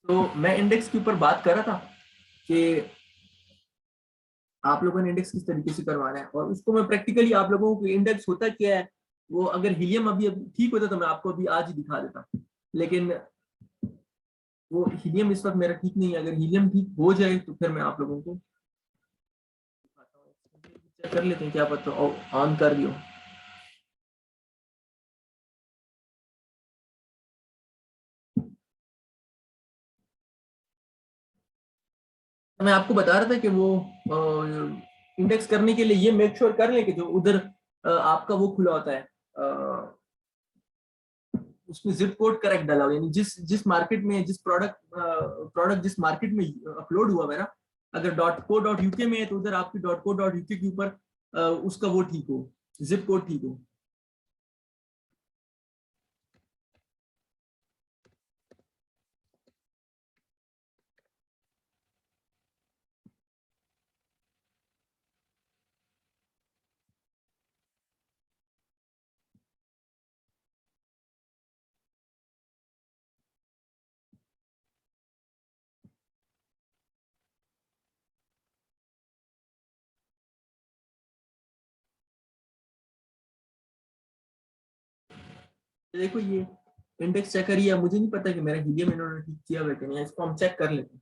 तो मैं इंडेक्स के ऊपर बात कर रहा था कि आप लोगों ने इंडेक्स किस तरीके से करवाना है, और उसको मैं प्रैक्टिकली आप लोगों को इंडेक्स होता क्या है, वो अगर हीलियम अभी ठीक होता तो मैं आपको अभी आज ही दिखा देता, लेकिन वो हीलियम इस वक्त मेरा ठीक नहीं है। अगर हीलियम ठीक हो जाए तो फिर मैं आप लोगों को दिखाता हूँ। चेक कर लेते हैं, क्या पता ऑन कर दियो। मैं आपको बता रहा था कि वो इंडेक्स करने के लिए ये मेक श्योर कर लें कि जो उधर आपका वो खुला होता है, उसमें जिप कोड करेक्ट डाला हो, यानी जिस जिस मार्केट में जिस प्रोडक्ट जिस मार्केट में अपलोड हुआ मेरा, अगर .co.uk में है तो उधर आपकी .co.uk के ऊपर उसका वो ठीक हो, जिप कोड ठीक हो। देखो ये इंडेक्स चेक करिए, मुझे नहीं पता कि मेरा हीलियम इन्होंने ठीक किया हुआ कि नहीं, इसको हम चेक कर लेते हैं।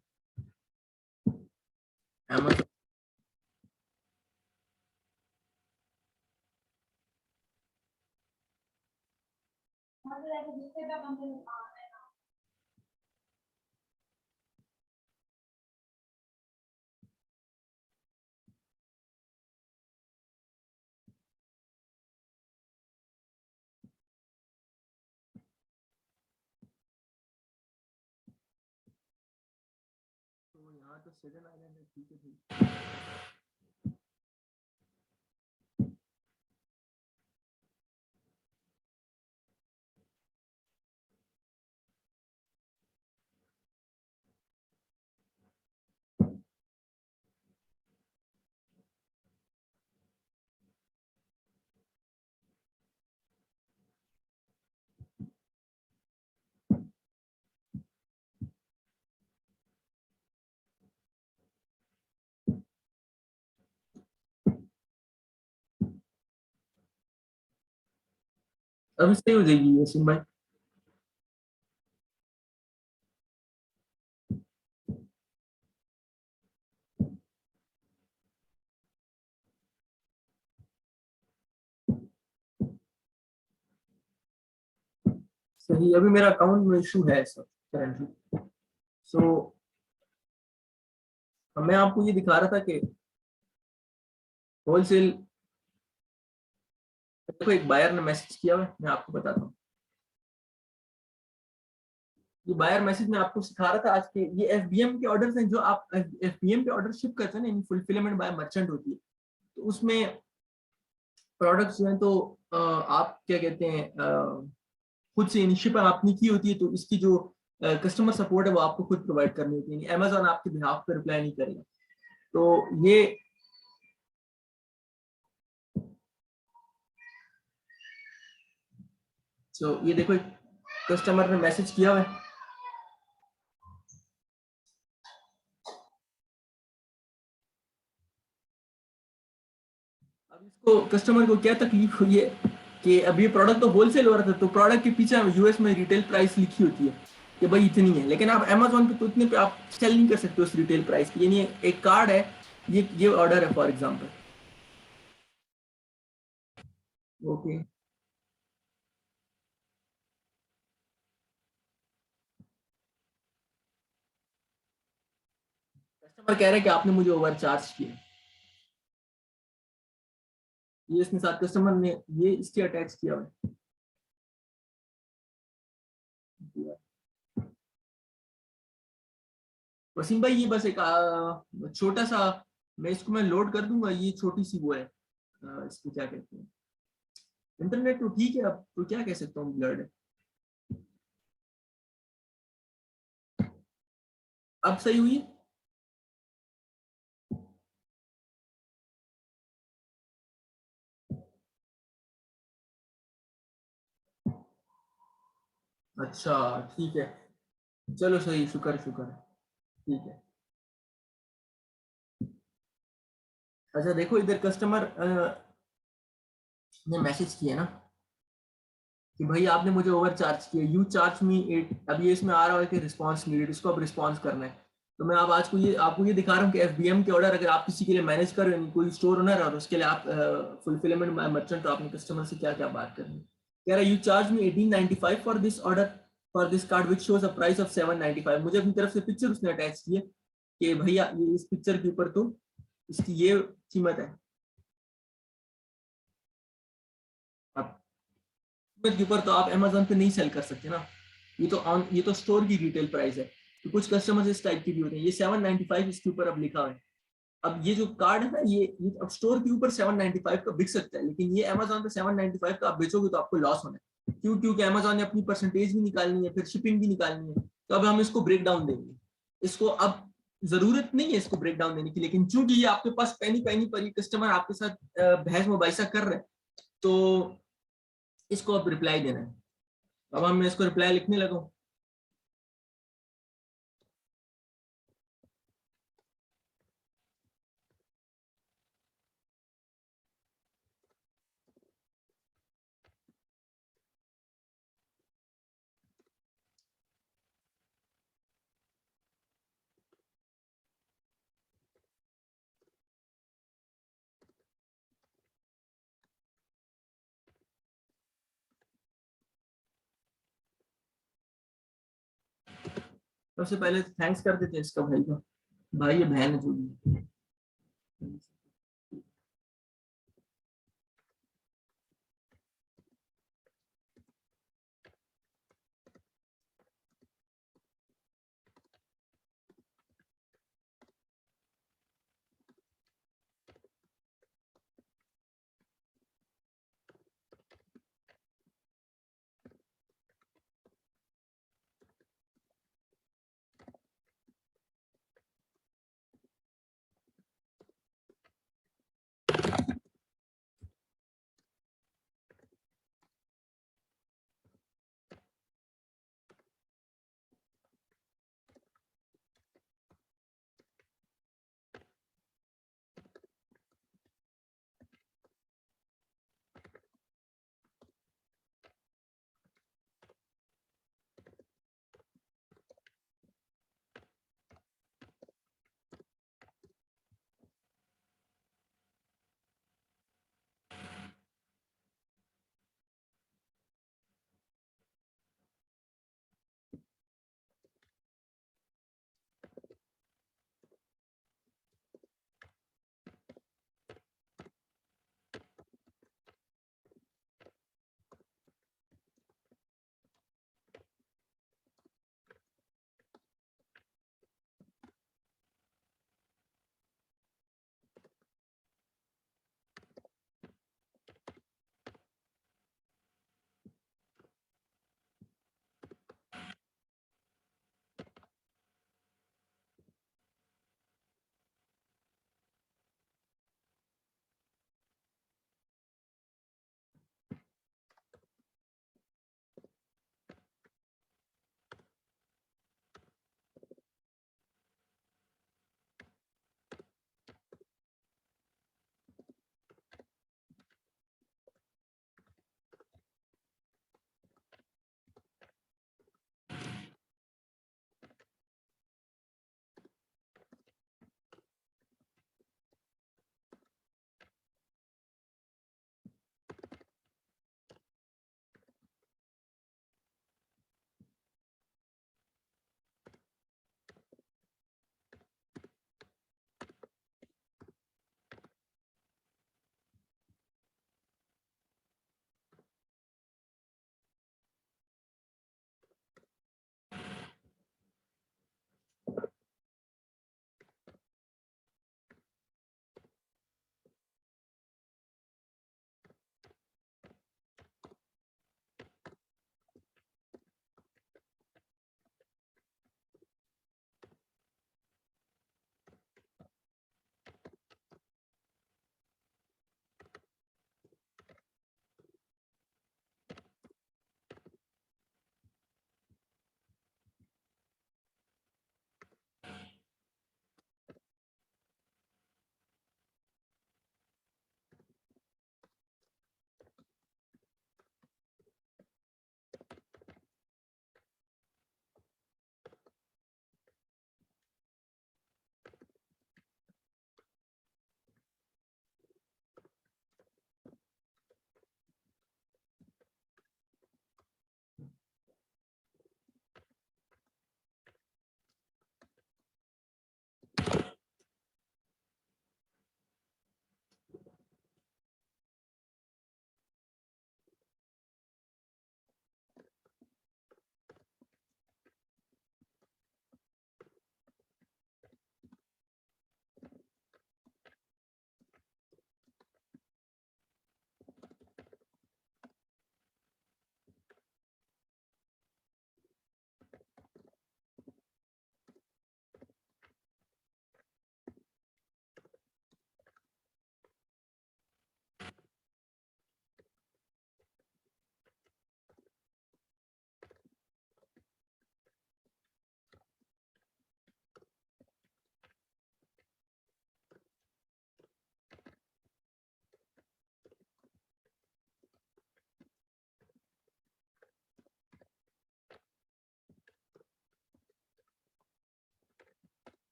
तो यहाँ तो सेवन आइलैंड है, ठीक है ठीक। अभी सही हो जाएगी यासीन भाई। सही, अभी मेरा अकाउंट में इशू है सर करेंटली। सो मैं आपको ये दिखा रहा था कि होलसेल, देखो एक बायर ने मैसेज किया हुआ है, मैं आपको बताता हूँ। ये बायर मैसेज में आपको सिखा रहा था आज के, ये एफबीएम के ऑर्डर्स हैं जो आप एफबीएम पे ऑर्डर शिप करते हैं ना, फुलफिलमेंट बाय मर्चेंट होती है, तो उसमें प्रोडक्ट्स जो हैं तो आप क्या कहते हैं, खुद से इनिशिएटिव आपने की होती है, तो इसकी जो कस्टमर सपोर्ट है वो आपको खुद प्रोवाइड करनी होती है, अमेजोन आपके बिहाफ पे रिप्लाई नहीं करेगा। तो ये देखो कस्टमर ने मैसेज किया हुआ है। अब इसको कस्टमर को क्या तकलीफ हुई है कि अब ये प्रोडक्ट तो होलसेल हो रहा था, तो प्रोडक्ट के पीछे यूएस में रिटेल प्राइस लिखी होती है कि भाई इतनी है, लेकिन आप अमेजोन पे तो इतने पे आप सेल नहीं कर सकते उस रिटेल प्राइस की, यानी एक कार्ड है, ये ऑर्डर है फॉर एग्जांपल। ओके, कस्टमर कह रहा है कि आपने मुझे ओवर चार्ज किया। ये इसके साथ कस्टमर ने ये इसके अटैच किया हुआ है। वसीम भाई ये बस एक छोटा सा, मैं लोड कर दूंगा, ये छोटी सी वो है, इसको क्या कहते हैं, इंटरनेट तो ठीक है, अब तो क्या कह सकता हूँ, ब्लर्ड है। अब सही हुई। अच्छा ठीक है। चलो सही, शुक्र शुक्र, ठीक है। अच्छा देखो इधर कस्टमर ने मैसेज किया ना कि भाई आपने मुझे ओवर चार्ज किया, यू चार्ज मी 8। अब ये इसमें आ रहा है कि रिस्पॉन्स नीडेड, इसको अब रिस्पॉन्स करना है। तो मैं अब आज को ये आपको ये दिखा रहा हूँ कि एफबीएम के ऑर्डर अगर आप किसी के लिए मैनेज कर रहे हो, कोई स्टोर ओनर है और उसके लिए आप फुलफिलमेंट मर्चेंट, तो आपने कस्टमर से क्या क्या बात करनी है। कह रहा है you charge me 1895 for this order for this card which shows a price of 795। मुझे अपनी तरफ से पिक्चर उसने अटैच की है कि भैया ये इस पिक्चर के ऊपर तो इसकी ये कीमत है। अब कीमत के ऊपर तो आप अमेजोन पे नहीं सेल कर सकते ना, ये तो स्टोर की रिटेल प्राइस है। तो कुछ कस्टमर्स इस टाइप के भी होते हैं, ये 795 इसके ऊपर अब लिखा हुआ है। अब ये जो कार्ड है ना, ये अब स्टोर के ऊपर 795 का बिक सकता है, लेकिन ये अमेजोन पे 795 का आप बेचोगे तो आपको लॉस होना है। क्यों? क्योंकि अमेजोन ने अपनी परसेंटेज भी निकालनी है, फिर शिपिंग भी निकालनी है। तो अब हम इसको ब्रेक डाउन देंगे। इसको अब जरूरत नहीं है इसको ब्रेक डाउन देने की, लेकिन चूंकि ये आपके पास पैनी पैनी पर ये कस्टमर आपके साथ बहस मुबाइसा कर रहे हैं, तो इसको अब रिप्लाई देना है। अब हम मैं इसको रिप्लाई लिखने लगा। सबसे पहले थैंक्स कर देते हैं इसका भाई को, भाई ये बहन है जो भी है।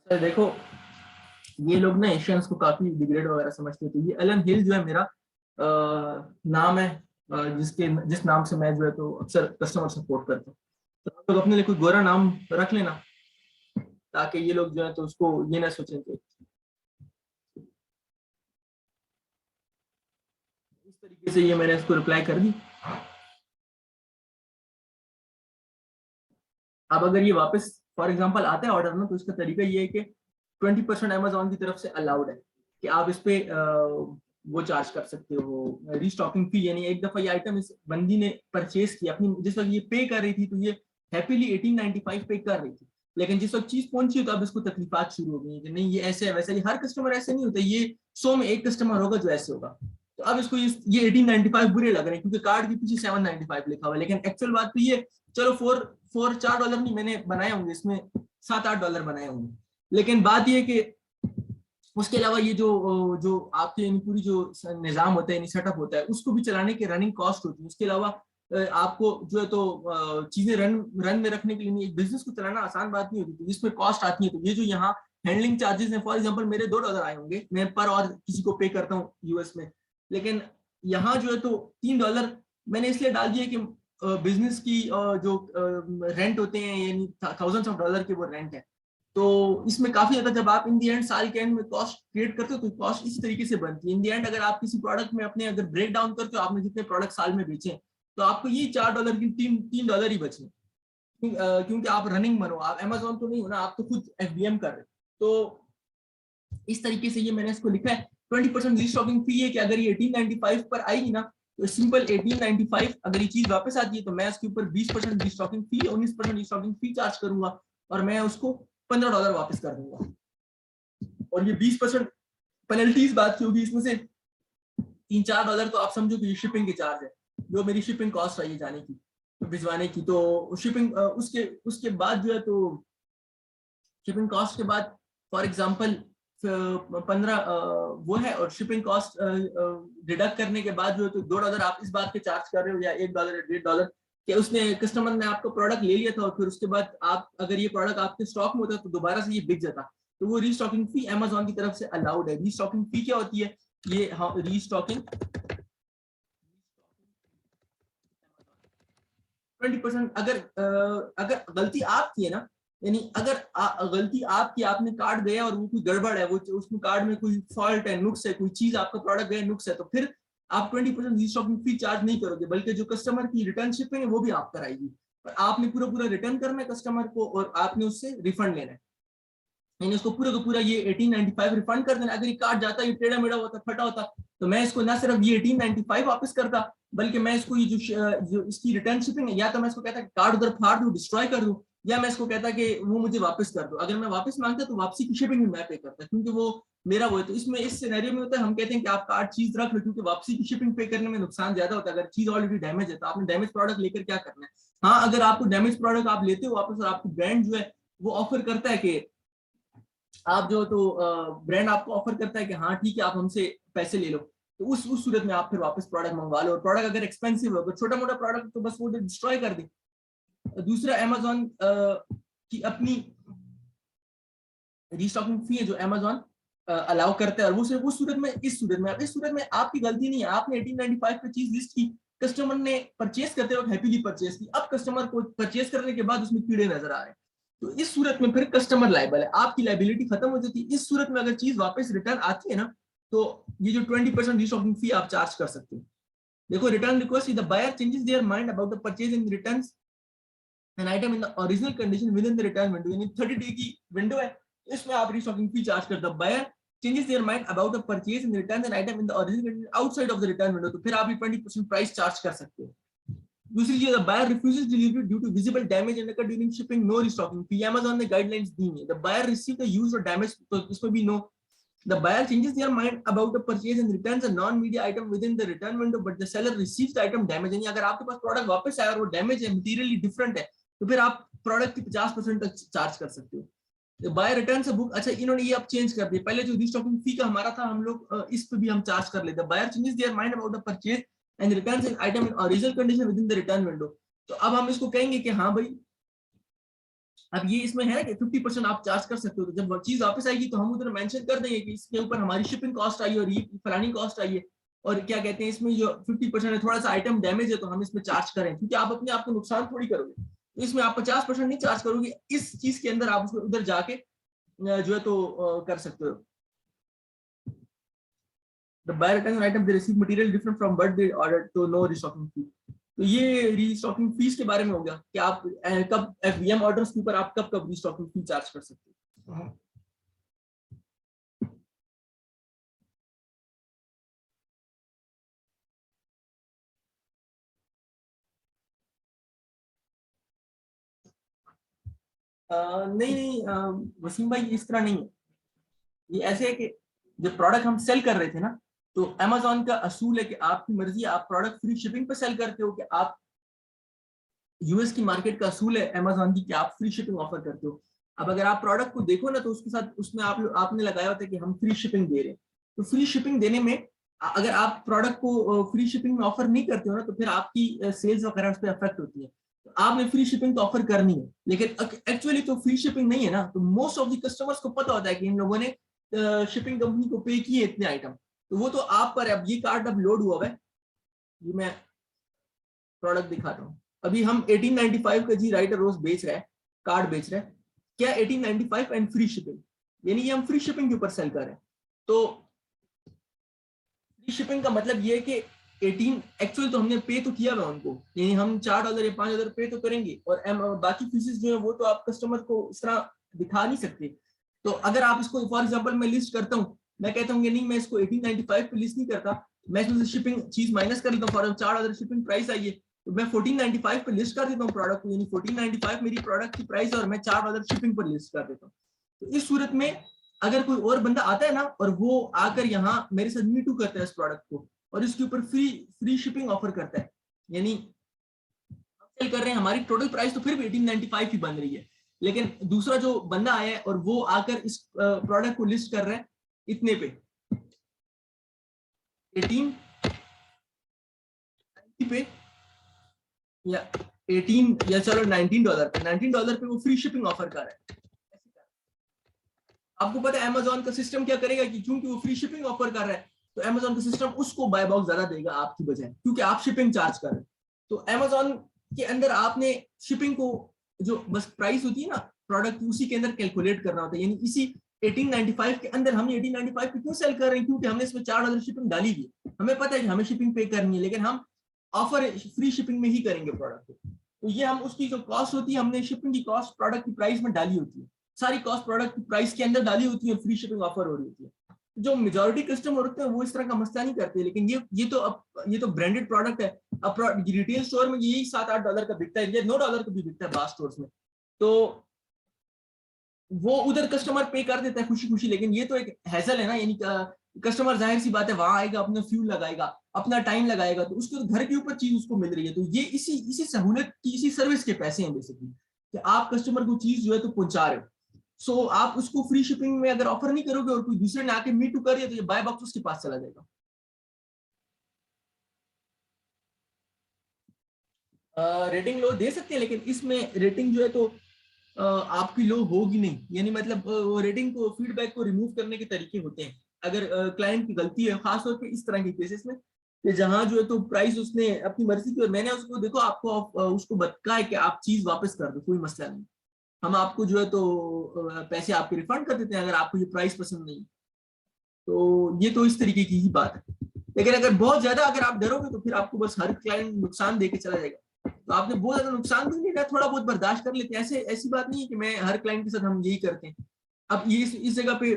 तो देखो ये लोग ना एशियंस को काफी डिग्रेड वगैरह समझते थे। ये एलन हिल जो है मेरा नाम है, जिस नाम से मैं जो है तो अक्सर कस्टमर सपोर्ट करता हूँ। तो आप लोग अपने लिए कोई गोरा नाम रख लेना, ताकि ये लोग जो है तो उसको ये ना सोचें कि इस तरीके से। ये मैंने इसको रिप्लाई कर दी। अब अगर ये वापस फॉर एग्जांपल आता है ऑर्डर में, तो इसका तरीका ये है कि 20% अमेजोन की तरफ से अलाउड है कि आप इस पे वो चार्ज कर सकते हो रीस्टॉकिंग फी। यानी एक दफा ये आइटम इस बंदी ने परचेज किया अपनी, जिस वक्त ये पे कर रही थी तो ये हैप्पीली 1895 पे कर रही थी, लेकिन जिस वक्त चीज पहुंची तो अब इसको तकलीफात शुरू हो गई कि नहीं ये ऐसे है वैसे है। हर कस्टमर ऐसे नहीं होता, ये 100 में एक कस्टमर होगा जो ऐसे होगा। तो अब इसको ये 1895 बुरे लग रहे हैं क्योंकि कार्ड के पीछे 795 लिखा हुआ है, लेकिन एक्चुअल बात तो ये चलो $4 नहीं मैंने बनाए होंगे इसमें, $7-8 बनाए होंगे। लेकिन बात ये कि उसके अलावा ये जो जो आपके पूरी जो निजाम होता है, सेटअप होता है, उसको भी चलाने की रनिंग कॉस्ट होती है। उसके अलावा आपको जो है तो चीजें रन में रखने के लिए एक बिजनेस को चलाना आसान बात नहीं होती, तो इसमें कॉस्ट आती है। तो ये जो यहाँ हैंडलिंग चार्जेस हैं, फॉर एग्जांपल मेरे $2 आए होंगे, मैं पर और किसी को पे करता हूँ यूएस में, लेकिन यहाँ जो है तो $3 मैंने इसलिए डाल दिया कि बिजनेस की जो रेंट होते हैं, यानी थाउजेंड्स ऑफ डॉलर के वो रेंट है। तो इसमें काफी ज्यादा, जब आप इन दी एंड साल के एंड में कॉस्ट क्रिएट करते हो तो कॉस्ट इसी तरीके से बनती है। इन दी एंड अगर आप किसी प्रोडक्ट में अपने अगर ब्रेक डाउन करते हो, आपने जितने प्रोडक्ट साल में बेचे तो आपको ये $4 की $3 ही बचे, क्योंकि आप रनिंग बनो, आप अमेजोन तो नहीं हो ना, आप तो खुद एफबीएम कर रहे हो। तो इस तरीके से ये मैंने इसको लिखा है। 20% रीस्टॉकिंग फी है कि अगर ये 1895 पर आएगी ना तो सिंपल 1895, अगर ये चीज वापस आती है तो मैं उसके ऊपर 20% रीस्टॉकिंग फी, 19% रीस्टॉकिंग फी चार्ज करूंगा और मैं उसको $15 वापस कर दूंगा। और ये 20% पेनल्टी इस बात की होगी, इसमें से $3-4 तो आप समझो कि शिपिंग के चार्ज है, जो मेरी शिपिंग कॉस्ट आई है जाने की भिजवाने की। तो शिपिंग उसके उसके बाद जो है तो शिपिंग कॉस्ट के बाद फॉर एग्जांपल 15 वो है, और शिपिंग कॉस्ट डिडक्ट करने के बाद जो है तो $2 आप इस बात के चार्ज कर रहे हो, या $1 या $1.5 कि उसने कस्टमर ने आपको प्रोडक्ट ले लिया था और फिर उसके बाद आप अगर ये प्रोडक्ट आपके स्टॉक में होता तो दोबारा से ये बिक जाता। तो वो रीस्टॉकिंग फी अमेजोन की तरफ से अलाउड है। रीस्टॉकिंग फी क्या होती है? ये रीस्टॉकिंग 20%। अगर गलती आपकी है ना, यानी अगर गलती आपकी, आपने कार्ड गया और वो कोई गड़बड़ है, वो उसमें कार्ड में कोई फॉल्ट है, नुक्स है, कोई चीज आपका प्रोडक्ट गया नुक्स है, तो फिर आप 20% रीस्टॉकिंग फी चार्ज नहीं करोगे, बल्कि जो कस्टमर की रिटर्न शिपिंग है वो भी आप कराएगी। और आपने पूरा पूरा रिटर्न करना है कस्टमर को और आपने उससे रिफंड लेना है, यानी उसको पूरा का पूरा ये 1895 रिफंड कर देना। अगर ये कार्ड जाता, ये टेढ़ा मेढ़ा होता, फटा होता, तो मैं इसको ना सिर्फ ये 1895 वापस करता, बल्कि मैं इसको ये जो इसकी रिटर्न शिपिंग है, या तो मैं इसको कहता कार्ड उधर फाड़ दूं, डिस्ट्रॉय कर दूं, या मैं इसको कहता कि वो मुझे वापस कर दो। अगर मैं वापस मांगता तो वापसी की शिपिंग भी मैं पे करता, क्योंकि वो मेरा वो है। तो इसमें इस सिनेरियो में होता है, हम कहते हैं कि आप कार्ड चीज रख लो, क्योंकि वापसी की शिपिंग पे करने में नुकसान ज्यादा होता है। अगर चीज ऑलरेडी डैमेज है तो आपने डैमेज प्रोडक्ट लेकर क्या करना है। हाँ, अगर आपको डैमेज प्रोडक्ट आप लेते हो वापस और आपको ब्रांड जो है वो ऑफर करता है कि आप जो तो ब्रांड आपको ऑफर करता है कि हाँ ठीक है आप हमसे पैसे ले लो, तो उस सूरत में आप फिर वापस प्रोडक्ट मंगवा लो। और प्रोडक्ट अगर एक्सपेंसिव हो, छोटा मोटा प्रोडक्ट तो बस वो डिस्ट्रॉय कर दे। दूसरा अमेजोन की अपनी रीस्टॉकिंग फी है जो अमेजोन अलाउ करता है, और वो सिर्फ उस सूरत में, इस सूरत में आपकी गलती नहीं है। आपने 1895 पे चीज लिस्ट की, कस्टमर ने परचेज करते वक्त हैप्पीली परचेज की, अब कस्टमर को परचेज करने के बाद उसमें कीड़े नजर आ रहे हैं, तो इस सूरत में फिर कस्टमर लायबल है, आपकी लाइबिलिटी खत्म हो जाती है। इस सूरत में अगर चीज वापस रिटर्न आती है ना, तो ये जो 20% रीस्टॉकिंग फी आप चार्ज कर सकते हो। देखो, return request, the buyer changes their mind about the purchase and returns an item in the original condition within the return window, यानी 30 डे की विंडो है, इसमें आप रीस्टॉकिंग फी चार्ज कर दो। Buyer changes their mind about a purchase and returns an item in the original condition outside of the return window, तो फिर आप 20% प्राइस चार्ज कर सकते हो। दूसरी चीज, buyer refuses delivery due to visible damage and occur during shipping, no restocking fee. Amazon ने guidelines दी है, the buyer receive the used और डैमेज, तो इसमें भी no. The buyer changes their mind about the purchase and returns a non-media item within the return window, but the seller receives the item damaged। यानी अगर आपके पास product वापस आया और वो डैमेज है, मटीरियली डिफरेंट है, तो फिर आप प्रोडक्ट की 50% तक चार्ज कर सकते हो। बाय रिटर्न से बुक, अच्छा इन्होंने ये अब चेंज कर दिया, पहले जो रीस्टॉकिंग फी का हमारा था हम लोग इस पे भी हम चार्ज कर लेते। Buyer changes their mind about the purchase and returns an item in original condition within the return window, तो अब हम इसको कहेंगे कि हाँ भाई अब ये इसमें है कि 50% आप चार्ज कर सकते हो, तो जब वो चीज वापस आएगी तो हम उधर मेंशन कर देंगे कि इसके ऊपर हमारी शिपिंग कॉस्ट आई और ये फलानी कॉस्ट आई है, और क्या कहते हैं इसमें जो 50% है थोड़ा सा आइटम डैमेज है तो हम इसमें चार्ज करें, क्योंकि आप अपने आप को नुकसान थोड़ी करोगे, तो इसमें आप 50% नहीं चार्ज करोगे, इस चीज के अंदर आप उसमें उधर जाके जो है तो कर सकते हो। The buyer returns an item they receive material different from what they ordered, तो no restocking fee। तो ये रीस्टॉकिंग फीस के बारे में हो गया कि आप कब एफबीएम ऑर्डर्स के ऊपर आप कब कब रीस्टॉकिंग फी चार्ज कर सकते हो। नहीं नहीं वसीम भाई इस तरह नहीं है, ये ऐसे है कि जब प्रोडक्ट हम सेल कर रहे थे ना, तो अमेजोन का असूल है कि आपकी मर्जी, आप प्रोडक्ट फ्री शिपिंग पे सेल करते हो कि आप, यूएस की मार्केट का असूल है अमेजोन की कि आप फ्री शिपिंग ऑफर करते हो। अब अगर आप प्रोडक्ट को देखो ना तो उसके साथ उसमें आपने लगाया होता है कि हम फ्री शिपिंग दे रहे हैं, तो फ्री शिपिंग देने में अगर आप प्रोडक्ट को फ्री शिपिंग में ऑफर नहीं करते हो ना तो फिर आपकी सेल्स वगैरह उस पर अफेक्ट होती है, तो आपने फ्री शिपिंग तो ऑफर करनी है, लेकिन एक्चुअली तो फ्री शिपिंग नहीं है ना, तो मोस्ट ऑफ द कस्टमर्स को पता होता है कि इन लोगों ने शिपिंग कंपनी को पे किए इतने आइटम, तो वो तो आप पर, अब ये कार्ड अब लोड हुआ है, ये मैं प्रोडक्ट दिखाता हूँ, अभी हम 1895 का जी राइटर रोज बेच रहे हैं, कार्ड बेच रहे हैं, क्या 1895 एंड फ्री शिपिंग, यानी ये हम फ्री शिपिंग के ऊपर सेल कर रहे हैं। तो फ्री शिपिंग का मतलब ये है कि 18 एक्चुअल तो हमने पे तो किया हुआ उनको, यानी हम $4 या $5 पे तो करेंगे, और बाकी फीसेस जो है वो तो आप कस्टमर को इस तरह दिखा नहीं सकते। तो अगर आप इसको फॉर एग्जांपल मैं लिस्ट करता हूँ, मैं कहता हूँ नहीं मैं इसको 1895 पे लिस्ट नहीं करता, मैं इसमें से शिपिंग चीज माइनस कर लेता हूँ, फॉर $4 शिपिंग प्राइस आई है तो मैं 1495 पे लिस्ट कर देता हूँ प्रोडक्ट को, यानी 1495 मेरी प्रोडक्ट की प्राइस है और मैं $4 शिपिंग पर लिस्ट कर देता हूँ। तो इस सूरत में अगर कोई और बंदा आता है ना और वो आकर यहाँ मेरे साथ मी टू करता है इस प्रोडक्ट को और इसके ऊपर फ्री शिपिंग ऑफर करता है, यानी सेल कर रहे हैं, हमारी टोटल प्राइस तो फिर भी 1895 ही बन रही है, लेकिन दूसरा जो बंदा आया है और वो आकर इस प्रोडक्ट को लिस्ट कर रहा है इतने पे 18 पे या 18 या चलो $19 पे, $19 पे वो फ्री शिपिंग ऑफर कर रहा है। आपको पता है अमेजोन का सिस्टम क्या करेगा कि क्योंकि वो फ्री शिपिंग ऑफर कर रहा है तो अमेजोन का सिस्टम उसको बाय बॉक्स ज्यादा देगा आपकी बजाय, क्योंकि आप शिपिंग चार्ज कर रहे हैं। तो अमेजोन के अंदर आपने शिपिंग को जो बस प्राइस होती है ना प्रोडक्ट की उसी के अंदर कैलकुलेट करना होता है, यानी इसी 1895 के अंदर हम 1895 पे क्यों सेल कर रहे हैं, क्योंकि हमने इसमें $4 शिपिंग डाली हुई है, हमें पता है कि हमें शिपिंग पे करनी है, लेकिन हम ऑफर फ्री शिपिंग में ही करेंगे प्रोडक्ट को, तो ये हम उसकी जो कॉस्ट होती है हमने शिपिंग की कॉस्ट प्रोडक्ट की प्राइस में डाली होती है, सारी कॉस्ट प्रोडक्ट की प्राइस के अंदर डाली होती है, फ्री शिपिंग ऑफर हो रही होती है। जो मेजॉरिटी कस्टमर होते हैं वो इस तरह का मसला नहीं करते, लेकिन ये तो ब्रांडेड प्रोडक्ट है, अब रिटेल स्टोर में यही $7-8 का बिकता है, ये $9 का भी बिकता है बास स्टोर्स में, तो वो उधर कस्टमर पे कर देता है खुशी खुशी, लेकिन ये तो एक हैसल है ना, यानी कस्टमर जाहिर सी बात है वहां आएगा, अपना फ्यूल लगाएगा, अपना टाइम लगाएगा, तो उसके घर के ऊपर चीज उसको मिल रही है, तो ये इसी सहूलियत की, इसी सर्विस के पैसे हैं बेसिकली, कि आप कस्टमर को चीज जो है तो पहुंचा रहे हो। सो आप उसको फ्री शिपिंग में अगर ऑफर नहीं करोगे और कोई दूसरे ने आके मी टू कर दिया तो ये बाय बॉक्स उसके पास चला जाएगा। रेटिंग लो दे सकते हैं, लेकिन इसमें रेटिंग जो है तो आपकी लो होगी नहीं, यानी मतलब रेटिंग को फीडबैक को रिमूव करने के तरीके होते हैं, अगर क्लाइंट की गलती है खासतौर पे इस तरह के केसेस में कि जहां जो है तो प्राइस उसने अपनी मर्जी की और मैंने उसको देखो आपको उसको बताया है कि आप चीज वापस कर दो, कोई मसला नहीं, हम आपको जो है तो पैसे आपके रिफंड कर देते हैं अगर आपको ये प्राइस पसंद नहीं, तो ये तो इस तरीके की ही बात है। लेकिन अगर बहुत ज्यादा अगर आप डरोगे तो फिर आपको बस हर क्लाइंट नुकसान देके चला जाएगा, तो आपने बहुत ज्यादा नुकसान भी नहीं लिया, थोड़ा बहुत बर्दाश्त कर लेते हैं, ऐसे ऐसी बात नहीं है कि मैं हर क्लाइंट के साथ हम यही करते हैं। अब ये इस जगह पे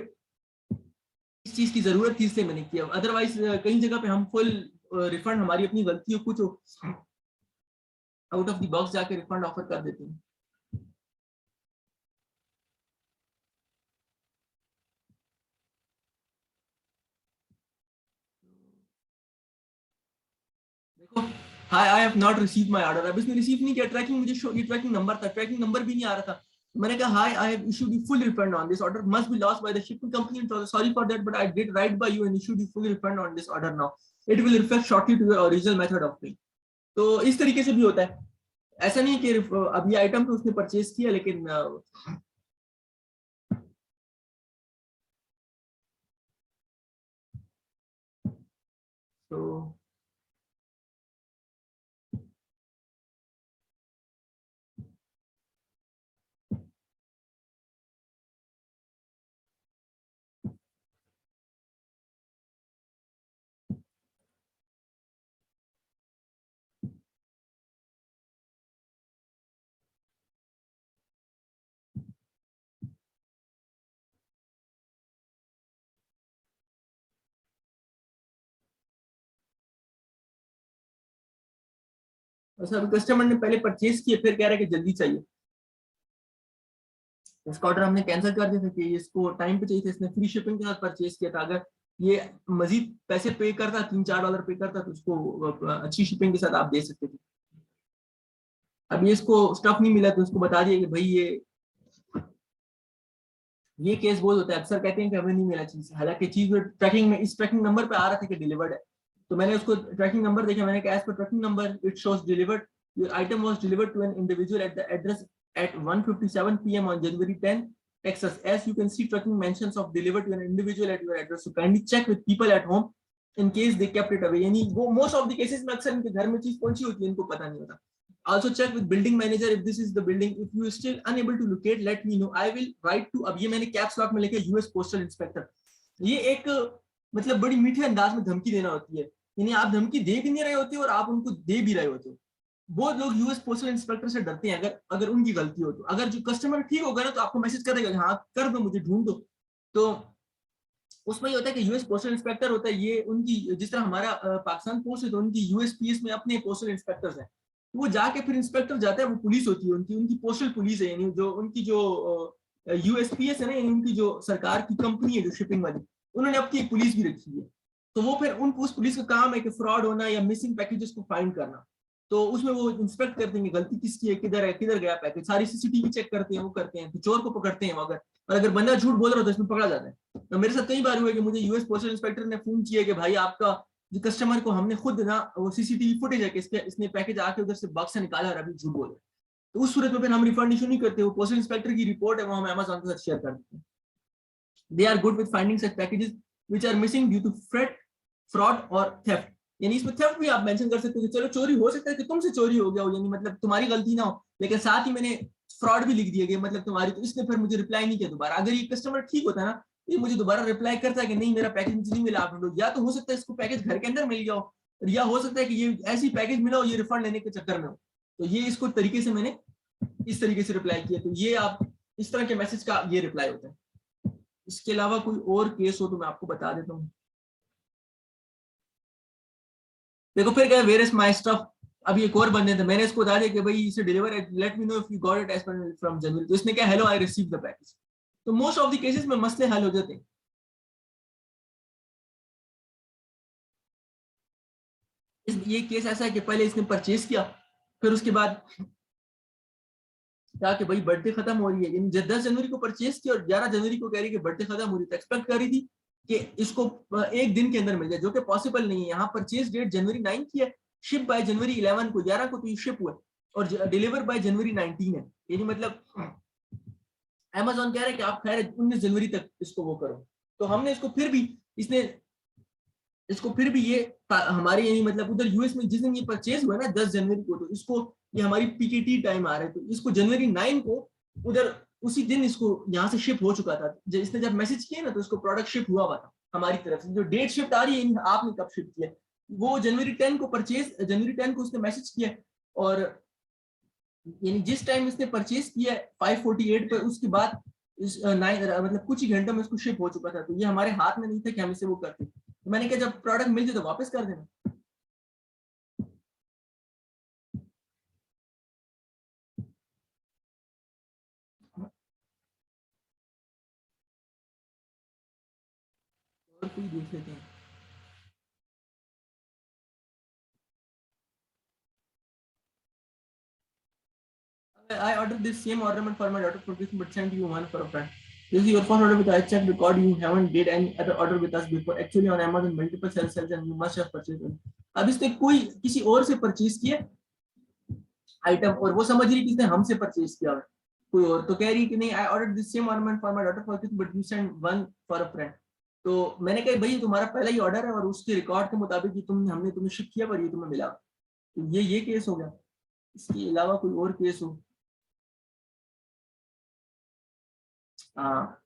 इस चीज की जरूरत थी इसलिए मैंने किया, अदरवाइज कई जगह पे हम फुल रिफंड, हमारी अपनी गलती हो कुछ हो, आउट ऑफ द बॉक्स जाके रिफंड ऑफर कर देते हैं। देखो hi I have not receive my order, अब इसने रिसीव नहीं किया, ट्रैकिंग मुझे शो, ये ट्रैकिंग नंबर था, ट्रैकिंग नंबर भी नहीं आ रहा था, मैंने कहा hi I have issued the full refund on this order, must be lost by the shipping company, sorry for that but I did right by you and issued the full refund on this order now, it will reflect shortly to your original method of pay. तो इस तरीके से भी होता है, ऐसा नहीं कि अब ये आइटम तो उसने परचेज किया लेकिन तो सर कस्टमर ने पहले परचेज किया फिर कह रहा है कि जल्दी चाहिए, इसका ऑर्डर हमने कैंसिल कर दिया था कि इसको टाइम पे चाहिए था, इसने फ्री शिपिंग के साथ परचेज किया था। अगर ये मजीद पैसे पे करता, $3-4 पे करता, तो उसको अच्छी शिपिंग के साथ आप दे सकते थे। अब ये इसको स्टफ नहीं मिला तो उसको बता दिया कि भाई ये केस बहुत होता है, अक्सर कहते हैं कि हमें नहीं मिला चीज, हालांकि चीज ट्रैकिंग में इस ट्रैकिंग नंबर पे आ रहा था कि डिलीवर्ड है। तो मैंने उसको ट्रैकिंग नंबर देखा, मैंने कहा as per tracking number it shows delivered, your item was delivered to an individual at the address at 1:57 p.m. on January 10, Texas. As you can see, tracking mentions of delivered to an individual at your address. So kindly check with people at home in case they kept it away. यानी वो most of the cases में अक्सर इनके घर में चीज पहुंची होती है, इनको पता नहीं होता। Also check with building manager if this is the building. If you are still unable to locate, let me know. I will write to, अब ये मैंने कैप्स लॉक में लिखा यूएस पोस्टल इंस्पेक्टर। ये एक मतलब बड़ी मीठे अंदाज में धमकी देना होती है, यानी आप धमकी दे भी नहीं रहे होते और आप उनको दे भी रहे होते हो। बहुत लोग यूएस पोस्टल इंस्पेक्टर से डरते हैं, अगर अगर उनकी गलती हो तो। अगर जो कस्टमर ठीक होगा ना तो आपको मैसेज कर देगा, हाँ कर दो मुझे, ढूंढ दो। तो उसमें ये होता है कि यूएस पोस्टल इंस्पेक्टर होता है, ये उनकी जिस तरह हमारा पाकिस्तान पोस्ट है तो उनकी यूएसपीएस में अपने पोस्टल इंस्पेक्टर्स हैं। वो जाके फिर इंस्पेक्टर जाता है, वो पुलिस होती है उनकी, उनकी पोस्टल पुलिस है, यानी जो उनकी जो यूएसपीएस है ना, यानी उनकी जो सरकार की कंपनी है जो शिपिंग वाली, उन्होंने अपनी एक पुलिस भी रखी है। तो वो फिर उस पुलिस का काम है कि फ्रॉड होना या मिसिंग पैकेजेस को फाइंड करना। तो उसमें वो इंस्पेक्ट करते हैं गलती किसकी है, किधर गया पैकेज, सारी सीसीटीवी चेक करते हैं, वो करते हैं, तो चोर को पकड़ते हैं अगर, और अगर बंदा झूठ बोल रहा हो तो इसमें पकड़ा जाता है। तो मेरे साथ कई बार हुआ कि मुझे यूएस पोस्टल इंस्पेक्टर ने फोन किया कि भाई आपका जो कस्टमर को हमने खुद ना वो सीसीटीवी फुटेज है कि इसने पैकेज आके उधर से बक्स से निकाला और अभी झूठ बोल रहा है, तो उस सूरत में फिर हम रिफंड इशू नहीं करते। वो पोस्टल इंस्पेक्टर की रिपोर्ट है, वो हम अमेज़न के साथ शेयर कर देते हैं। They are good with finding such packages which are missing due to freight, fraud और थेफ्ट। यानी इसमें थेफ्ट भी आप मेंशन कर सकते हो कि चलो चोरी हो सकता है कि तुमसे चोरी हो गया हो, यानी मतलब तुम्हारी गलती ना हो, लेकिन साथ ही मैंने फ्रॉड भी लिख दिया गया मतलब तुम्हारी, तो इसने फिर मुझे रिप्लाई नहीं किया दोबारा। अगर ये कस्टमर ठीक होता है ना, ये मुझे दोबारा रिप्लाई करता है कि नहीं मेरा पैकेज मुझे नहीं मिला, आप लोग, या तो हो सकता है इसको पैकेज घर के अंदर मिल गया हो, या हो सकता है कि ये ऐसी पैकेज मिला हो ये रिफंड लेने के चक्कर में हो। तो ये इसको तरीके से मैंने इस तरीके से रिप्लाई किया। तो ये आप इस तरह के मैसेज का ये रिप्लाई होता है। इसके अलावा कोई और केस हो तो मैं आपको बता देता हूँ। देखो फिर क्या, वेयर इज माय स्टफ, अभी एक और बंदे थे, मैंने इसको बता दिया कि भाई इसे deliver, let me know if you got it as per from January, तो इसने क्या, hello I receive the package. तो मोस्ट ऑफ द केसेस में मसले हल हो जाते हैं। ये केस ऐसा है कि पहले इसने परचेज किया, फिर उसके बाद क्या कि भाई बर्थडे खत्म हो रही है, यानी 10 जनवरी को परचेज किया और 11 जनवरी को कह रही है कि बर्थडे खत्म हो रही है, तो एक्सपेक्ट कर रही थी कि इसको एक दिन के अंदर मिल जाए, जो कि पॉसिबल नहीं है। यहाँ परचेज डेट January 9 की है, शिप बाय January 11 को, 11 को तो ये शिप हुआ और डिलीवर बाय January 19 है, यानी मतलब अमेजोन कह रहा है कि आप खैर 19 जनवरी तक इसको वो करो। तो हमने इसको फिर भी, इसने इसको फिर भी ये हमारे यानी मतलब उधर यूएस में जिस दिन ये परचेज हुआ ना 10 जनवरी को, तो इसको ये हमारी पीकेटी टाइम आ रहा है, तो इसको January 9 को उधर उसी दिन इसको यहाँ से शिप हो चुका था। इसने जब मैसेज किया ना तो इसको प्रोडक्ट शिप हुआ था हमारी तरफ से। जो डेट शिफ्ट आ रही है आपने कब शिप किया, वो January 10 को परचेज, January 10 को उसने मैसेज किया, और यानी जिस टाइम इसने परचेज किया 5:48 पर, उसके बाद इस मतलब कुछ ही घंटों में इसको शिप हो चुका था। तो ये हमारे हाथ में नहीं था कि हम इसे वो करते। तो मैंने कहा जब प्रोडक्ट मिल जाए तो वापस कर देना। और कोई देख लेते हैं। I ordered this same ornament for my daughter for Christmas, but sent you one for a friend. This is your first order with I checked record. You haven't did any other order with us before. Actually on Amazon multiple sales and you must have purchased them. अब इसने कोई किसी और से purchase किया item, और वो समझ रही किसने हमसे परचेज किया है, कोई और तो कह रही कि नहीं I order this same ornament for my daughter for kids but you send one for a friend. तो मैंने कहा भाई तुम्हारा पहला ही ऑर्डर है और उसके रिकॉर्ड के मुताबिक ही हमने तुम्हें शिप किया पर ये तुम्हें मिला, तो ये केस हो गया। इसके अलावा कोई और केस हो? हाँ,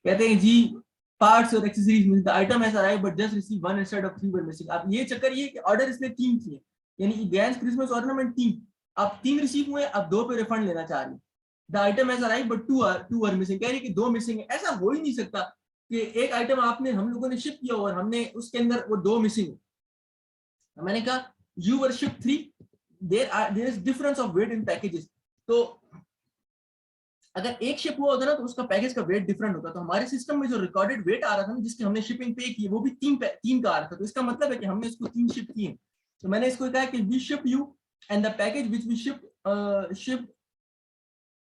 कहते हैं जी पार्ट्स और एक्सेसरीज मिलता item has arrived but just receive one instead of three were missing. अब ये चक्कर ये कि ऑर्डर इसने 3 किए, यानी गैस क्रिसमस ऑर्नामेंट 3, अब 3 रिसीव हुए, अब 2 पे रिफंड लेना चाह रही है। The item has arrived but two are missing, कह रही है कि 2 मिसिंग है। ऐसा हो ही नहीं सकता कि एक आइटम आपने हम लोगों ने शिप किया और हमने उसके अंदर वो 2 मिसिंग है। मैंने कहा you were ship 3, there is difference of weight in packages. तो अगर एक शिप हुआ होता ना तो उसका पैकेज का वेट डिफरेंट होता, तो हमारे सिस्टम में जो रिकॉर्डेड वेट आ रहा था ना जिसकी हमने शिपिंग पे की वो भी 3 का आ रहा था, तो इसका मतलब है कि हमने इसको 3 शिप किए। तो मैंने इसको कहा कि we ship you and the package which we ship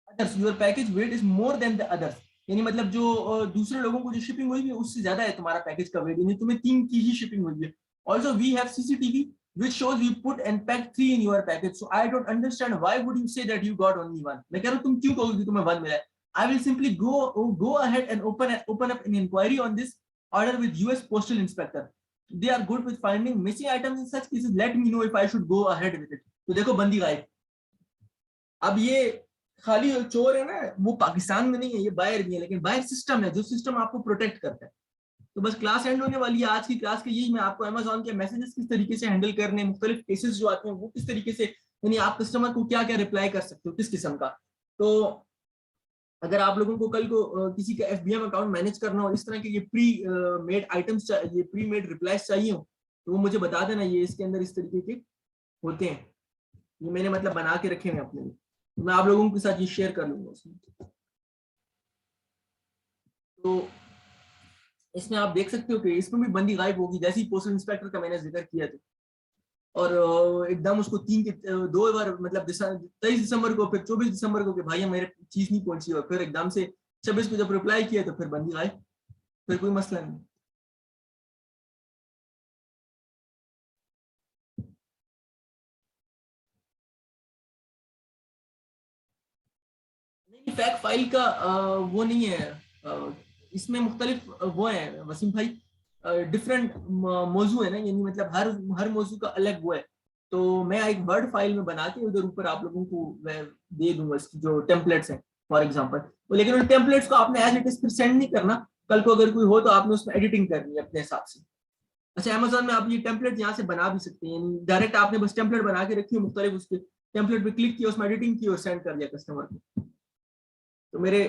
others your package weight is more than the others, यानी मतलब जो दूसरे लोगों को जो शिपिंग हुई है उससे ज्यादा है तुम्हारा पैकेज का वेट, यानी तुम्हें 3 की ही शिपिंग हुई है। Also we have CCTV which shows you put and packed 3 in your package, so I don't understand why would you say that you got only 1। मैं कह रहा हूँ तुम क्यों कहोगे कि तुम्हें 1 मिला है? I will simply go ahead and open up an inquiry on this order with US Postal Inspector. They are good with finding missing items in such cases. Let me know if I should go ahead with it। तो देखो बंदी गायब। अब ये खाली चोर है ना, वो पाकिस्तान में नहीं है, ये बाहर भी है, लेकिन बाहर सिस्टम है जो सिस्टम आपको प्रोटेक्ट करता है। तो बस क्लास एंड होने वाली है आज की क्लास के, यही मैं आपको अमेजोन के मैसेजेस किस तरीके से हैंडल करने, मुख्तलिफ केसेस जो आते हैं वो किस तरीके से, यानी आप कस्टमर को क्या क्या रिप्लाई कर सकते हो किस किस्म का। तो अगर आप लोगों को कल को किसी का FBM अकाउंट मैनेज करना हो, इस तरह के ये प्री मेड आइटम्स, ये प्री मेड रिप्लाईज चाहिए हो, तो वो मुझे बता देना, ये इसके अंदर इस तरीके के होते हैं, ये मैंने मतलब बना के रखे हैं अपने लिए, तो मैं आप लोगों के साथ ये शेयर कर लूंगा उसमें। तो इसमें आप देख सकते हो कि इसमें भी बंदी गायब होगी, जैसे ही पोस्टल इंस्पेक्टर का मैंने जिक्र किया था, और एकदम उसको 2 बार मतलब 23 दिसंबर को, फिर 24 दिसंबर को कि भाई मेरे चीज नहीं पहुंची, और फिर एकदम से 26 को जब रिप्लाई किया तो फिर बंदी गायब, फिर कोई मसला नहीं। नहीं फैक्ट फाइल का वो नहीं है, इसमें मुख्तलिफ वो है वसीम भाई, डिफरेंट मौजू है ना, यानी मतलब हर मौजू का अलग वो है। तो मैं एक वर्ड फाइल में बना के उधर ऊपर आप लोगों को मैं दे दूंगा इसकी जो टेम्पलेट्स हैं फॉर एग्जांपल, तो लेकिन उन टेम्पलेट्स को आपने एज इट इज फिर सेंड नहीं करना, कल को अगर कोई हो तो आपने उसमें एडिटिंग करनी है अपने हिसाब से। अच्छा अमेजोन में आप ये टेम्पलेट यहाँ से बना भी सकते हैं, डायरेक्ट आपने बस टेम्पलेट बना के रखी है मुख्तलिफ, उसके टेम्पलेट पे क्लिक किया, उसमें एडिटिंग की और सेंड कर दिया कस्टमर को। तो मेरे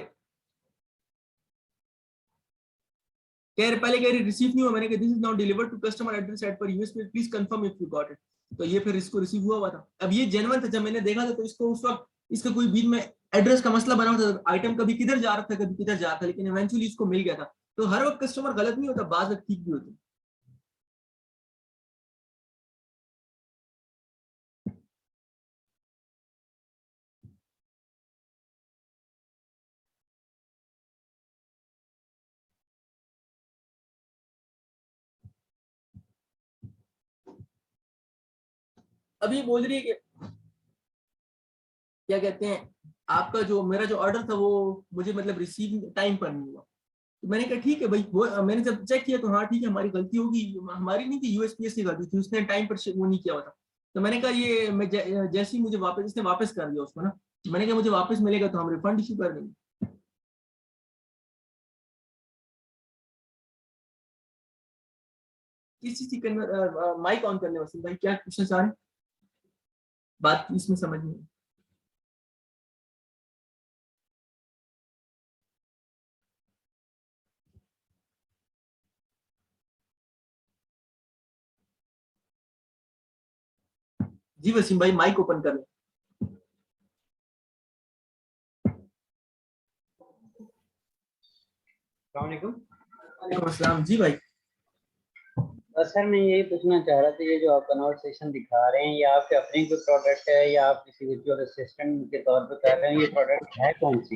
पहले कह रही रिसीव नहीं हुआ, मैंने कहा this is now delivered to customer address at per USPS, please confirm if you got it. तो ये फिर इसको रिसीव हुआ था। अब ये जेन्युइन था, जब मैंने देखा था तो इसको उस वक्त इसका कोई बीच में एड्रेस का मसला बना था, आइटम कभी किधर जा रहा था कभी किधर जा रहा था, लेकिन इवेंचुअली इसको मिल गया था। तो हर वक्त कस्टमर गलत नहीं होता, बाद वक्त ठीक भी होता। अभी बोल रही है कि क्या कहते हैं, आपका जो मेरा जो ऑर्डर था वो मुझे मतलब रिसीव टाइम पर नहीं हुआ। तो मैंने कहा ठीक है भाई, वो मैंने जब चेक किया तो हाँ ठीक है हमारी गलती होगी, हमारी नहीं थी USPS की गलती थी, उसने टाइम पर वो नहीं किया हुआ था। तो मैंने कहा ये मैं जैसे ही मुझे वापस, इसने वापस कर दिया उसको ना, मैंने कहा मुझे वापस मिलेगा तो हम रिफंड इशू कर देंगे। किस चीज की माइक ऑन करने वसीम भाई, क्या क्वेश्चन आ रहे हैं? बात इसमें समझ नहीं आई। जी वसीम भाई माइक ओपन कर लें। वालेकुम अस्सलाम जी भाई। सर मैं यही पूछना चाह रहा था, ये जो आप कन्वर्सेशन दिखा रहे हैं ये आपके अपने कोई प्रोडक्ट है या आप किसी वर्चुअल असिस्टेंट के तौर पे कर रहे हैं, ये प्रोडक्ट है कौन सी?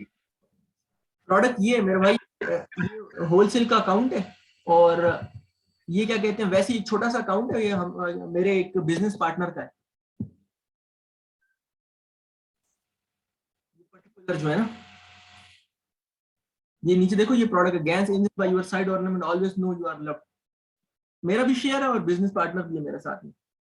प्रोडक्ट ये है मेरे भाई, ये होलसेल का अकाउंट है, और ये क्या कहते हैं वैसे ही छोटा सा अकाउंट है, ये हम मेरे एक बिजनेस पार्टनर का है। जो है ना, ये नीचे देखो, ये product gains angel by your side ornament always know you are loved. मेरा भी शेयर है और बिजनेस पार्टनर भी है मेरे साथ में।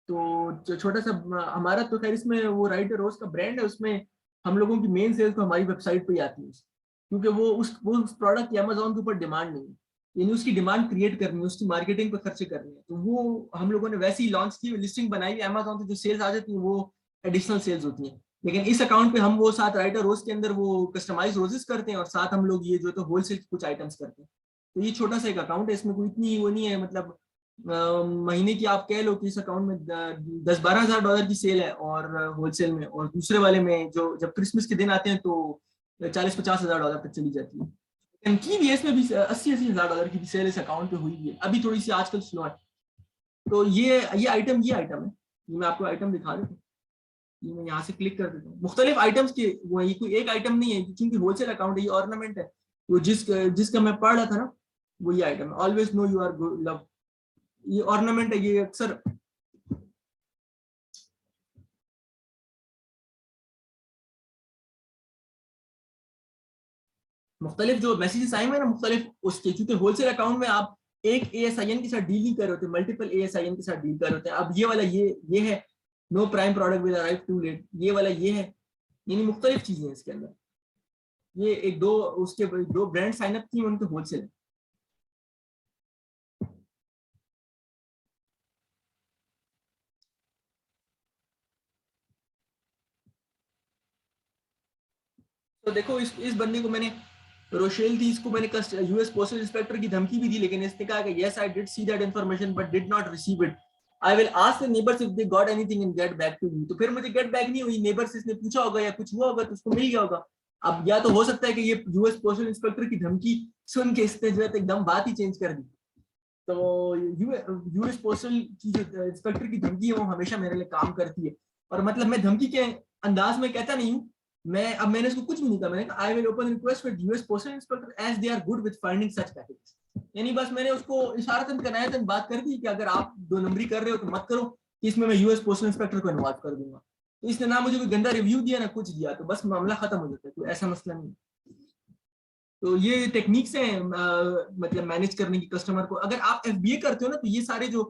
तो छोटा सा हमारा तो खैर इसमें वो राइटर रोज का ब्रांड है, उसमें हम लोगों की मेन सेल्स तो हमारी वेबसाइट पे ही आती है, क्योंकि वो उस प्रोडक्ट की अमेजोन के ऊपर डिमांड नहीं है, यानी उसकी डिमांड क्रिएट करनी है, उसकी मार्केटिंग पे खर्चे करने हैं। तो वो हम लोगों ने वैसे ही लॉन्च की, लिस्टिंग बनाई, अमेजोन से जो सेल्स आ जाती है वो एडिशनल सेल्स होती हैं। लेकिन इस अकाउंट पे हम वो साथ राइटर रोज के अंदर वो कस्टमाइज रोजेस करते हैं, और साथ हम लोग ये जो तो होलसेल कुछ आइटम्स करते हैं। तो ये छोटा सा एक अकाउंट है, इसमें कोई इतनी वो नहीं है, मतलब महीने की आप कह लो कि इस अकाउंट में 10-12 हज़ार डॉलर की सेल है, और होलसेल में, और दूसरे वाले में जो जब क्रिसमस के दिन आते हैं तो 40-50 हज़ार डॉलर तक चली जाती है। की भी है, इसमें भी 80-80 हज़ार डॉलर की भी सेल इस अकाउंट पे हुई है, अभी थोड़ी सी आजकल स्लो है। तो ये आइटम है, ये मैं आपको आइटम दिखा देता हूँ। ये मैं यहाँ से क्लिक कर देता हूँ, मुख्तलिफ आइटम्स के वो, ये कोई एक आइटम नहीं है क्योंकि होलसेल अकाउंट है, ये ऑर्नामेंट है। वो जिसका मैं पढ़ रहा था ना, वो ये आइटम है, always know you are love. ये ऑर्नामेंट है, ये अक्सर मुख्तलिफ जो मैसेजेस आए हुए हैं ना मुख्तलिफ उसके, क्योंकि होलसेल अकाउंट में आप एक ASIN के साथ डील नहीं कर रहे होते, मल्टीपल ASIN के साथ डील कर रहे होते हैं। अब ये वाला ये है, no prime product will arrive too late, ये वाला ये है, यानी मुख्तलिफ चीजें हैं इसके अंदर। ये एक दो उसके दो ब्रांड साइन अप किए उनके होलसेल। तो देखो इस बंदे को मैंने, रोशेल थी, इसको मैंने US पोस्टल इंस्पेक्टर की धमकी भी दी, लेकिन इसने कहा कि yes I did see that information but did not receive it, I will ask the neighbours if they got anything and get back to you. तो फिर मुझे गेट बैक नहीं हुई, नेबर्स इसने पूछा होगा या कुछ हुआ होगा तो उसको मिल गया होगा। अब या तो हो सकता है कि ये US पोस्टल इंस्पेक्टर की धमकी सुन के इसने जो है एकदम बात ही चेंज कर दी। तो US पोस्टल की जो इंस्पेक्टर की धमकी है वो हमेशा मेरे लिए काम करती है, और मतलब मैं धमकी के अंदाज में कहता नहीं हूँ। मैंने इसको कुछ भी नहीं कहा, मैंने कहा I will open request with US postal inspector as they are good with finding such packages. यानी बस मैंने उसको इशारतन कनायतन बात कर दी कि अगर आप 2 नंबरी कर रहे हो तो मत करो, कि इसमें मैं US पोस्टल इंस्पेक्टर को इन्वॉल्व कर दूंगा। तो इसने ना मुझे कोई गंदा रिव्यू दिया ना कुछ दिया, तो बस मामला खत्म हो जाता है, तो ऐसा मसला नहीं। तो ये टेक्निक्स हैं मतलब मैनेज करने की कस्टमर को। अगर आप FBA करते हो ना, तो ये सारे जो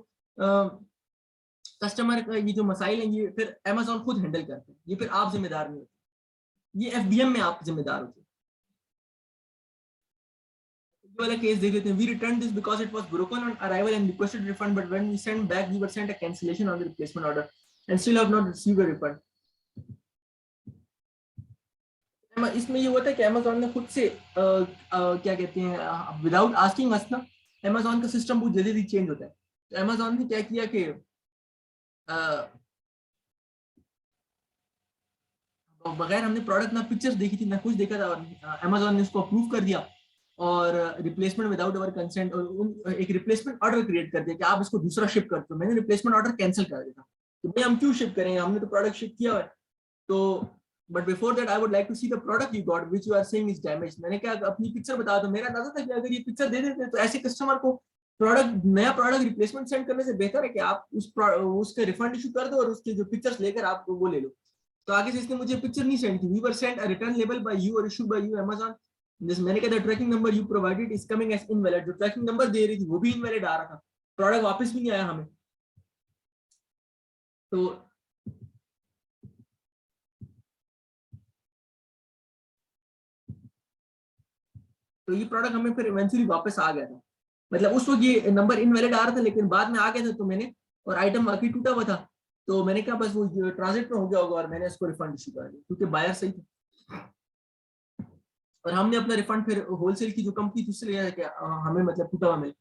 कस्टमर का ये जो मसाइल हैं ये फिर Amazon खुद हैंडल करते हैं, ये फिर आप जिम्मेदार नहीं होते, ये FBM में आप जिम्मेदार होते हैं। ये वाला केस देख लेते हैं। We return this because it was broken on arrival and requested refund, but when we send back we were sent a cancellation on the replacement order and still have not received a refund. इसमें ये हुआ था कि Amazon ने खुद से क्या कहते हैं, विदाउट आस्किंग अस ना, Amazon का सिस्टम बहुत जल्दी चेंज होता है। तो Amazon ने क्या किया कि बगैर हमने प्रोडक्ट ना पिक्चर्स देखी थी ना कुछ देखा था, और Amazon ने उसको अप्रूव कर दिया, और रिप्लेसमेंट विदाउट अवर कंसेंट, और एक रिप्लेसमेंट ऑर्डर क्रिएट कर दिया कि आप इसको दूसरा शिप करते हो। मैंने रिप्लेसमेंट ऑर्डर कैंसिल कर दिया कि भाई हम क्यों शिप करेंगे, हमने तो प्रोडक्ट शिप किया है। तो but before that I would like to see the product you got which you are saying is damage. मैंने क्या अपनी पिक्चर बता दो, मेरा अंदाजा था कि अगर ये पिक्चर दे देते तो ऐसे कस्टमर को नया प्रोडक्ट रिप्लेसमेंट सेंड करने से बेहतर है कि आप उसका रिफंड इशू कर दो और उसके जो पिक्चर्स लेकर आप वो ले लो। तो आगे से इसने मुझे पिक्चर नहीं सेंड की। We were sent a return label by you और इशूड बाय यू Amazon। जैसे मैंने कहा था tracking number you provided is coming as invalid, जो ट्रैकिंग नंबर दे रही थी वो भी इनवैलिड आ रहा था, प्रोडक्ट वापस भी नहीं आया हमें। तो ये प्रोडक्ट हमें फिर इवेंचुअली वापस आ गया था, मतलब उस वक्त ये नंबर इनवैलिड आ रहा था लेकिन बाद में आ गया था। तो मैंने, और आइटम बाकी टूटा हुआ था, तो मैंने कहा बस वो ट्रांजिट में हो गया होगा, और मैंने इसको रिफंड इशू कर दिया क्योंकि बायर सही था। और हमने अपना रिफंड फिर होलसेल की जो कंपनी थी उससे लिया है कि हमें मतलब टूटा हुआ मिले।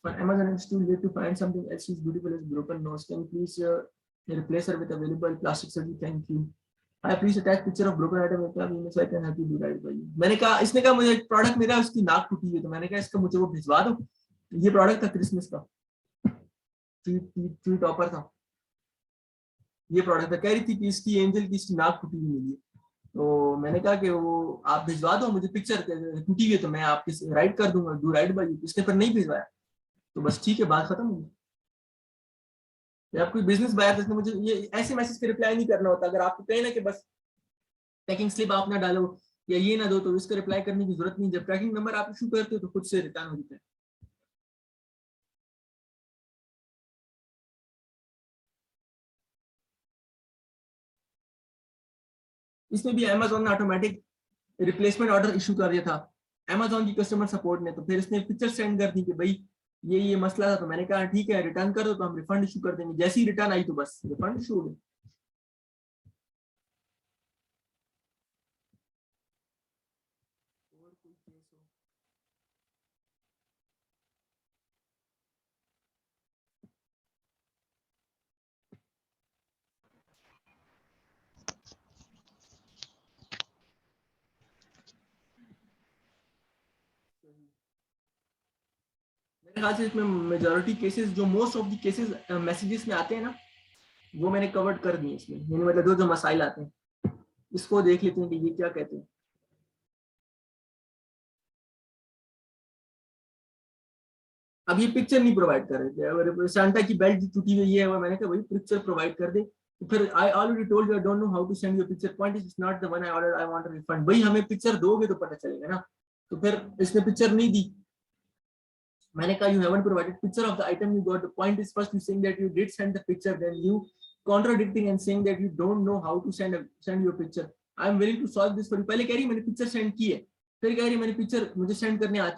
For Amazon it's too late to find something else as beautiful as broken nose. Can you please replace her with available plastic surgery? Thank you. I please attach picture of broken item with me so I can help you do right by you. मैंने कहा, इसने कहा मुझे product मेरा उसकी नाक टूटी है, तो मैंने कहा इसका मुझे वो भिजवा दो। ये प्रोडक्ट था क्रिसमस का, ट्री टॉपर था, ये प्रोडक्ट था। कह रही थी कि इसकी एंजल की इसकी नाक टूटी हुई मिली है। तो मैंने कहा कि वो आप भिजवा दो मुझे पिक्चर, टूटी हुई है तो मैं आपके राइट कर दूंगा, डू राइट बाय यू। इसने फिर नहीं भिजवाया, तो बस ठीक है, बात खत्म हुई। या आप कोई बिजनेस बायर, जिसने मुझे ये ऐसे मैसेज के रिप्लाई नहीं करना होता। अगर आपको कहे ना कि बस ट्रैकिंग स्लिप आप ना डालो या ये ना दो तो इसका रिप्लाई करने की जरूरत नहीं। जब ट्रैकिंग नंबर आप इशू करते हो तो खुद से रिटर्न होता है। इसमें भी अमेजोन ने ऑटोमेटिक रिप्लेसमेंट ऑर्डर इशू कर दिया था अमेजोन की कस्टमर सपोर्ट ने। तो फिर इसने पिक्चर सेंड कर दी कि भाई ये मसला था। तो मैंने कहा ठीक है रिटर्न कर दो तो हम रिफंड इशू कर देंगे। जैसी रिटर्न आई तो बस रिफंड इशू हो गया। और कोई केस हो? मेरे ख्याल से इसमें मेजॉरिटी केसेस जो most of the cases messages में आते हैं ना वो मैंने कवर्ड कर दिए इसमें। यानी मतलब जो जो मसाइल आते हैं इसको देख लेते हैं कि ये क्या कहते हैं। अब ये पिक्चर नहीं प्रोवाइड कर रहे थे। अगर सांता की बेल्ट टूटी हुई है मैंने कहा भाई पिक्चर प्रोवाइड कर दे। तो फिर I already told you I don't know how to send your picture point is not the one I order I want a refund. भाई हमें पिक्चर दोगे तो पता चलेगा ना। तो फिर इसने पिक्चर नहीं दी। मैंने कहा you haven't provided picture of the item you got. The point is first you saying that you did send the picture, then you contradicting and saying that you don't know how to send your picture. I am willing to solve this for you. पहले कह रही मैंने picture send की है, फिर कह रही मैंने पिक्चर मुझे सेंड करने आती